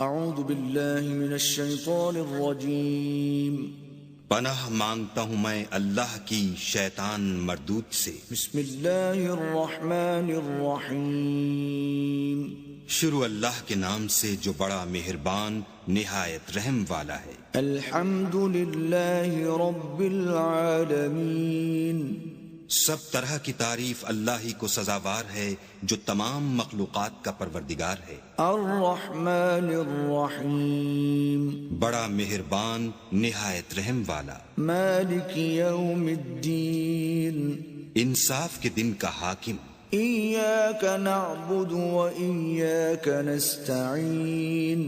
اعوذ باللہ من الشیطان الرجیم پناہ مانگتا ہوں میں اللہ کی شیطان مردود سے۔ بسم اللہ الرحمن الرحیم شروع اللہ کے نام سے جو بڑا مہربان نہایت رحم والا ہے۔ الحمد للہ رب العالمین سب طرح کی تعریف اللہ ہی کو سزاوار ہے جو تمام مخلوقات کا پروردگار ہے۔ الرحمن الرحیم بڑا مہربان نہایت رحم والا۔ مالک یوم الدین انصاف کے دن کا حاکم۔ ایاک نعبد و ایاک نستعین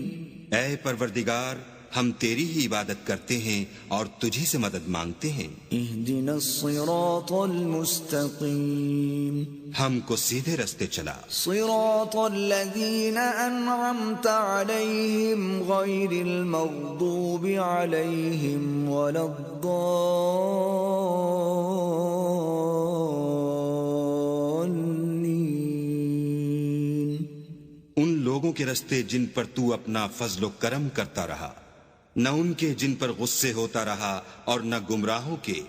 اے پروردگار ہم تیری ہی عبادت کرتے ہیں اور تجھی سے مدد مانگتے ہیں۔ اہدنا الصراط المستقیم ہم کو سیدھے رستے چلا۔ صراط الذین انعمت علیہم غیر المغضوب علیہم ولا الضالین ان لوگوں کے رستے جن پر تو اپنا فضل و کرم کرتا رہا، نہ ان کے جن پر غصے ہوتا رہا اور نہ گمراہوں کے